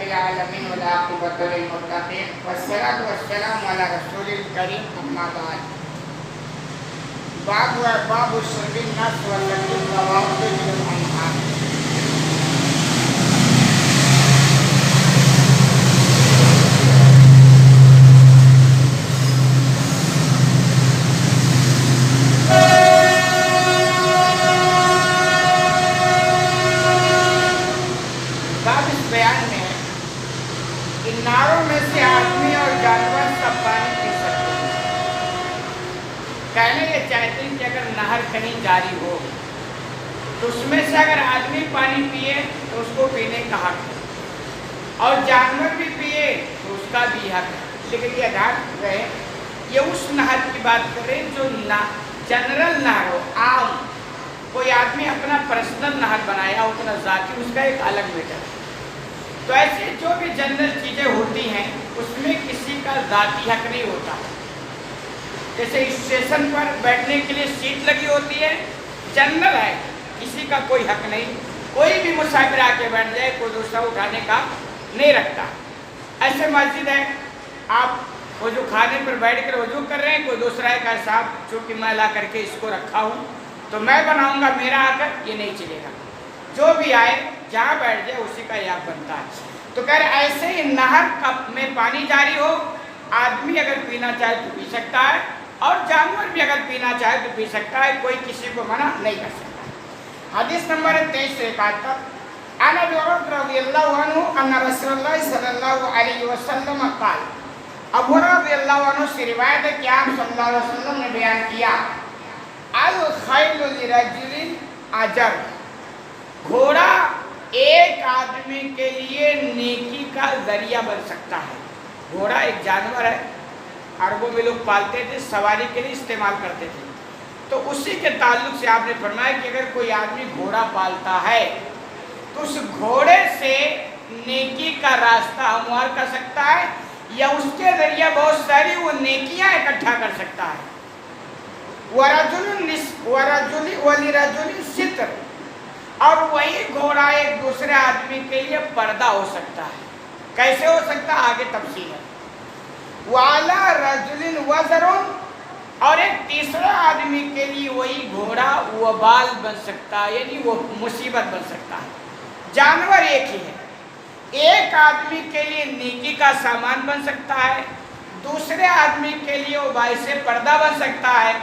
للعالمين والعاقبة للمتقين والصلاة والسلام على رسول الكريم أما بعد باب شرب الناس والتي رواه الأنهار. بیان میں ان ناروں میں سے آدمی اور جانور سب پانی پی سکتے ہیں. کہنے یہ چاہتے ہیں کہ اگر نہر کہیں جاری ہو تو اس میں سے اگر آدمی پانی پیے تو اس کو پینے کا حق ہے اور جانور بھی پیے تو اس کا بھی حق ہے. لیکن یہ یاد رہے یہ اس نہر کی بات کر رہے ہیں جو جنرل نہر ہو, عام کوئی آدمی اپنا پرسنل نہر بنایا ہو, اپنا ذاتی, اس کا ایک الگ میٹر ہے. تو ایسے جو بھی جنرل چیزیں ہوتی ہیں اس میں کسی کا ذاتی حق نہیں ہوتا. جیسے اسٹیشن پر بیٹھنے کے لیے سیٹ لگی ہوتی ہے, جنرل ہے, کسی کا کوئی حق نہیں, کوئی بھی مسافر آ کے بیٹھ جائے کوئی دوسرا اٹھانے کا نہیں رکھتا. ایسے مسجد ہے, آپ وضو خانے پر بیٹھ کر وضو کر رہے ہیں, کوئی دوسرا ہے کہ صاحب چونکہ میں لا کر کے اس کو رکھا ہوں تو میں بناؤں گا, میرا آ کر یہ نہیں چلے گا. جو بھی آئے جہاں بیٹھ جائے اسی کا حق بنتا ہے. تو کہہ رہے ایسے ہی نہر میں پانی جاری ہو, آدمی اگر پینا چاہے تو پی سکتا ہے اور جانور بھی اگر پینا چاہے تو پی سکتا ہے, کوئی کسی کو منع نہیں کر سکتا. حدیث نمبر 2371 عن ابی ہریرہ رضی اللہ عنہ ان رسول اللہ صلی اللہ علیہ وسلم قال. ابو ہریرہ رضی اللہ عنہ سے روایت ہے کہ آپ صلی اللہ علیہ وسلم نے بیان کیا الخیل لرجل اجر, گھوڑا ایک آدمی کے لیے نیکی کا ذریعہ بن سکتا ہے. گھوڑا ایک جانور ہے, عربوں میں لوگ پالتے تھے, سواری کے لیے استعمال کرتے تھے. تو اسی کے تعلق سے آپ نے فرمایا کہ اگر کوئی آدمی گھوڑا پالتا ہے تو اس گھوڑے سے نیکی کا راستہ ہموار کر سکتا ہے یا اس کے ذریعہ بہت ساری وہ نیکیاں اکٹھا کر سکتا ہے. وَلِرَجُلٍ سِتْرٍ, اور وہی گھوڑا ایک دوسرے آدمی کے لیے پردہ ہو سکتا ہے. کیسے ہو سکتا ہے آگے تفصیل ہے. وَعَلَى رَجُلٍ وَزَرٌ, اور ایک تیسرا آدمی کے لیے وہی گھوڑا وبال بن سکتا ہے, یعنی وہ مصیبت بن سکتا ہے. جانور ایک ہی ہے, ایک آدمی کے لیے نیکی کا سامان بن سکتا ہے, دوسرے آدمی کے لیے وہ باعث پردہ بن سکتا ہے,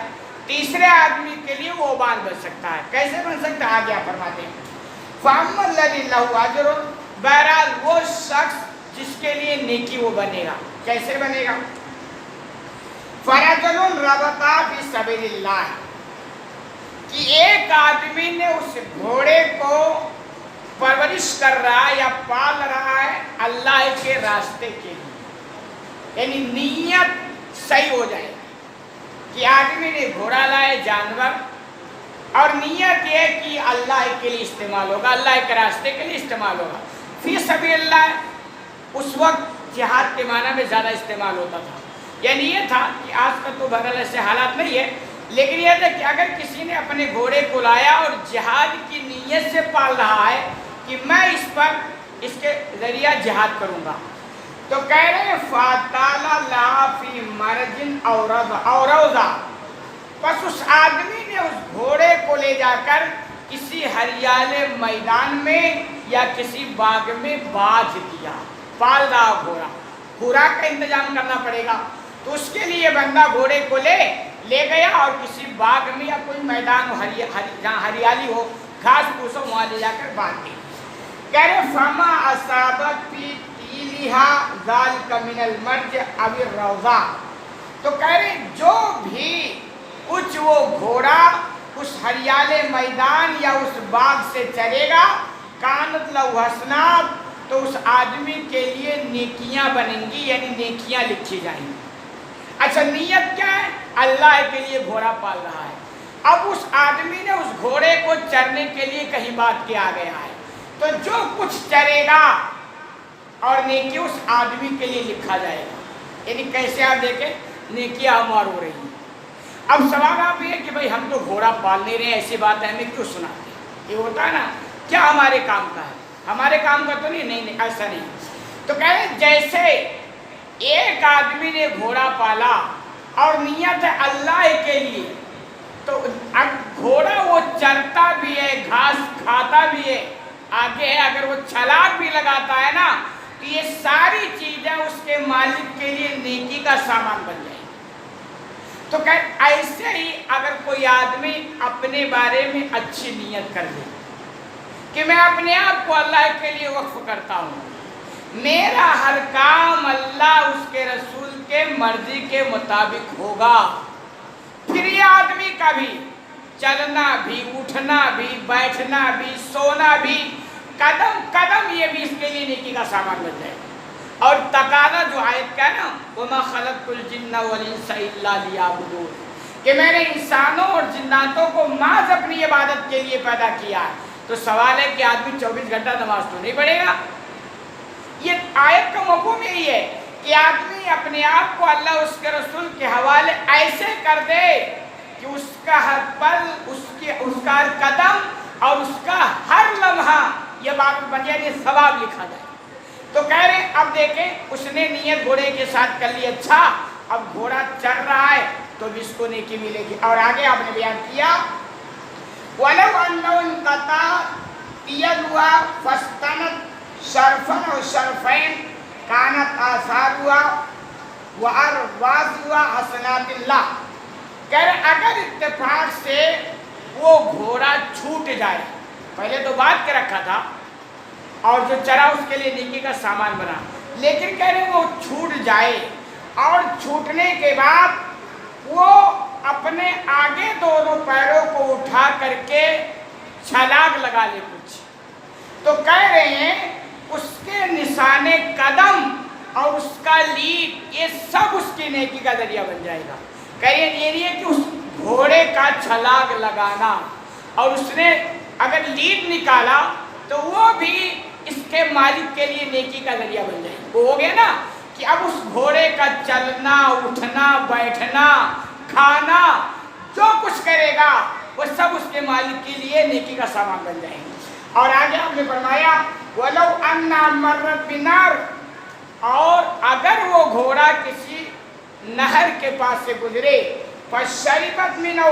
تیسرے آدمی کے لیے وہ وبال بن سکتا ہے. کیسے بن سکتا ہے آگے آپ فرماتے ہیں. فَأَمَّا الَّذِي لَهُ أَجْرٌ, بہرحال وہ شخص جس کے لیے نیکی وہ بنے گا. کیسے بنے گا؟ فَرَجُلٌ رَبَطَ فِي سَبِيلِ اللَّهِ, کہ ایک آدمی نے اس گھوڑے کو پرورش کر رہا ہے یا پال رہا ہے اللہ کے راستے کے لیے, یعنی نیت صحیح ہو جائے کہ آدمی نے گھوڑا لائے, جانور, اور نیت یہ کہ اللہ کے لیے استعمال ہوگا, اللہ کے راستے کے لیے استعمال ہوگا. فی سبیل اللہ اس وقت جہاد کے معنی میں زیادہ استعمال ہوتا تھا. یعنی یہ تھا کہ آج کل تو بہرحال ایسے حالات نہیں ہے, لیکن یہ تھا کہ اگر کسی نے اپنے گھوڑے کو لایا اور جہاد کی نیت سے پال رہا ہے کہ میں اس کے ذریعہ جہاد کروں گا, تو کہہ رہے ہیں فَاتَالَ لَا فِي مَرْجٍ أَوْ رَوْضَةٍ, پس اس آدمی نے اس گھوڑے کو لے جا کر کسی ہریالے میدان میں یا کسی باغ میں باندھ دیا. پال رہا گھوڑا, خوراک کا انتظام کرنا پڑے گا, تو اس کے لیے بندہ گھوڑے کو لے گیا اور کسی باغ میں یا کوئی میدان ہو جہاں ہریالی ہو, گھاس پھوس ہو, وہاں لے جا کر باندھ دی. کہہ رہے فَمَا أَصَابَتْ فِي تِيلِهَا ذَلِكَ مِنَ الْمَرْجِ أَوِ الرَّوْضَةِ, تو کہہ رہے جو بھی کچھ وہ گھوڑا اس ہریالے میدان یا اس باغ سے چلے گا کانت لہو حسنات, تو اس آدمی کے لیے نیکیاں بنیں گی, یعنی نیکیاں لکھی جائیں گی. اچھا نیت کیا ہے؟ اللہ کے لیے گھوڑا پال رہا ہے. اب اس آدمی نے اس گھوڑے کو چرنے کے لیے کہیں بات کیا گیا ہے, تو جو کچھ چرے گا اور نیکی اس آدمی کے لیے لکھا جائے گا. یعنی کیسے آپ دیکھیں نیکیاں ہمار ہو رہی ہیں. اب سوال آپ یہ ہے کہ بھائی ہم تو گھوڑا پال نہیں رہے, ایسی بات ہے ہمیں کیوں سناتے ہیں؟ یہ ہوتا ہے نا, کیا ہمارے کام کا ہے, ہمارے کام کا تو نہیں, ایسا نہیں. تو کہہ رہے جیسے ایک آدمی نے گھوڑا پالا اور نیت ہے اللہ کے لیے، تو گھوڑا وہ چرتا بھی ہے، گھاس کھاتا بھی ہے، آگے ہے اگر وہ چھلانگ بھی لگاتا ہے نا تو یہ ساری چیزیں اس کے مالک کے لیے نیکی کا سامان بن جائے۔ تو کہ ایسے ہی اگر کوئی آدمی اپنے بارے میں اچھی نیت کر لے کہ میں اپنے آپ کو اللہ کے لیے وقف کرتا ہوں، میرا ہر کام اللہ اس کے رسول کے مرضی کے مطابق ہوگا، پھر یہ آدمی کا بھی چلنا بھی، اٹھنا بھی، بیٹھنا بھی، سونا بھی، قدم قدم یہ بھی اس کے لیے نیکی کا سامان بن جائے۔ اور تقاضا جو آیت کا ہے نا وَمَا خَلَقْتُ الْجِنَّ وَالْإِنسَ إِلَّا لِيَعْبُدُونِ، کہ میں نے انسانوں اور جناتوں کو محض اپنی عبادت کے لیے پیدا کیا ہے۔ تو سوال ہے کہ آدمی 24 گھنٹہ نماز تو نہیں پڑھے گا؟ یہ آیت کا مفہوم یہی ہے کہ آدمی اپنے آپ کو اللہ اس کے رسول کے حوالے ایسے کر دے کہ اس کا ہر پل، اس کا ہر قدم اور اس کا ہر لمحہ یہ بات بن جائے، یہ ثواب لکھا جائے۔ تو کہہ رہے ہیں اب دیکھیں اس نے نیت گھوڑے کے ساتھ کر لی، اچھا اب گھوڑا چل رہا ہے تو بھی اس کو نیکی ملے گی۔ اور آگے آپ نے بیان کیا وَلَوْ أَنَّهُ انْقَطَعَ يَدُهَا فَاسْتَنَتْ شَرْفًا أَوْ شَرْفَيْنِ كَانَتْ آثَارُهَا وَأَرْوَازُهَا حَسَنَاتِ اللَّهِ، کہہ رہے اگر اتفاق سے وہ گھوڑا چھوٹ جائے، پہلے تو بات کے رکھا تھا اور جو چرا اس کے لیے نیکی کا سامان بنا، لیکن کہہ رہے وہ چھوٹ جائے اور چھوٹنے کے بعد وہ اپنے آگے دونوں پیروں کو اٹھا کر کے چھلانگ لگا لے کچھ، تو کہہ رہے ہیں اس کے نشان قدم اور اس کا لیڈ یہ سب اس کی نیکی کا ذریعہ بن جائے گا۔ کہہ رہے یہ نہیں ہے کہ اس گھوڑے کا چھلانگ لگانا اور اس نے اگر لیڈ نکالا تو وہ بھی اس کے مالک کے لیے نیکی کا ذریعہ بن جائے گا۔ وہ ہو گیا نا کہ اب اس گھوڑے کا چلنا، اٹھنا، بیٹھنا، کھانا جو کچھ کرے گا وہ سب اس کے مالک کے لیے نیکی کا سامان بن جائے گا۔ اور آگے آپ نے فرمایا وَلَوْ أَنَّا مَرَّتْ بِنَارٍ، اور اگر وہ گھوڑا کسی نہر کے پاس سے گزرے فَشَرِبَتْ مِنْهُ،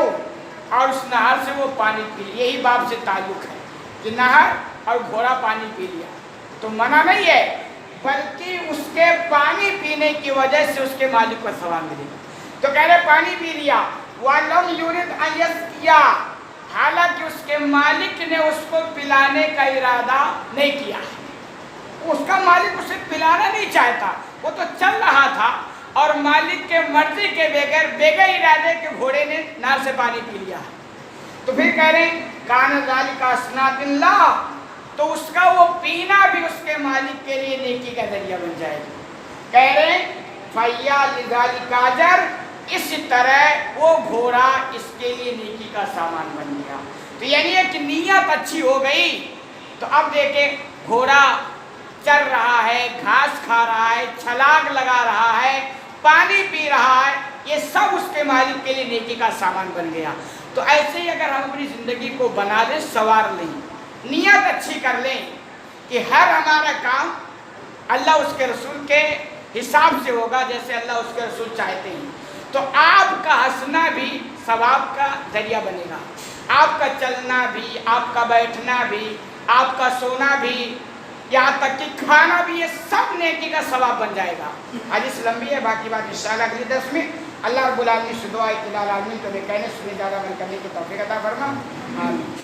اور اس نہر سے وہ پانی پی، یہی باب سے تعلق ہے کہ نہر اور گھوڑا پانی پی لیا تو منع نہیں ہے، بلکہ اس کے پانی پینے کی وجہ سے اس کے مالک کو ثواب ملے گا۔ تو کہہ رہے پانی پی لیا وَلَمْ يُرِدْ أَنْ يَسْقِيَهُ، حالانکہ اس کے مالک نے اس کو پلانے کا ارادہ نہیں کیا، اس کا مالک اسے پلانا نہیں چاہتا، وہ تو چل رہا تھا اور مالک کے مرضی کے بغیر ارادے کے گھوڑے نے نہر سے پانی پی لیا، تو پھر کہہ رہے ہیں کان ذالک حسنات اللہ، تو اس کا وہ پینا بھی اس کے مالک کے لیے نیکی کا ذریعہ بن جائے گا۔ کہہ رہے ہیں فَيَا لِذَالِكَ أَجْرٌ، اس طرح وہ گھوڑا اس کے لیے نیکی کا سامان بن گیا۔ تو یعنی ہے کہ نیت اچھی ہو گئی تو اب دیکھیں گھوڑا چل رہا ہے، گھاس کھا رہا ہے، چھلانگ لگا رہا ہے، پانی پی رہا ہے، یہ سب اس کے مالک کے لیے نیکی کا سامان بن گیا۔ تو ایسے ہی اگر ہم اپنی زندگی کو بنا دیں، سنوار لیں، نیت اچھی کر لیں کہ ہر ہمارا کام اللہ اس کے رسول کے حساب سے ہوگا جیسے اللہ اس کے رسول چاہتے ہیں، تو آپ کا ہنسنا بھی ثواب کا ذریعہ بنے گا، آپ کا چلنا بھی، آپ کا بیٹھنا بھی، آپ کا سونا بھی، یہاں تک کہ کھانا بھی، یہ سب نیکی کا ثواب بن جائے گا۔ حدیث لمبی ہے، باقی بات انشاءاللہ اگلی درس میں۔ اللہ رب العالمین سے دعا ہے کہ العالمین تمہیں کہنے سننے زیادہ عمل کرنے کی توفیق عطا فرما، آمین۔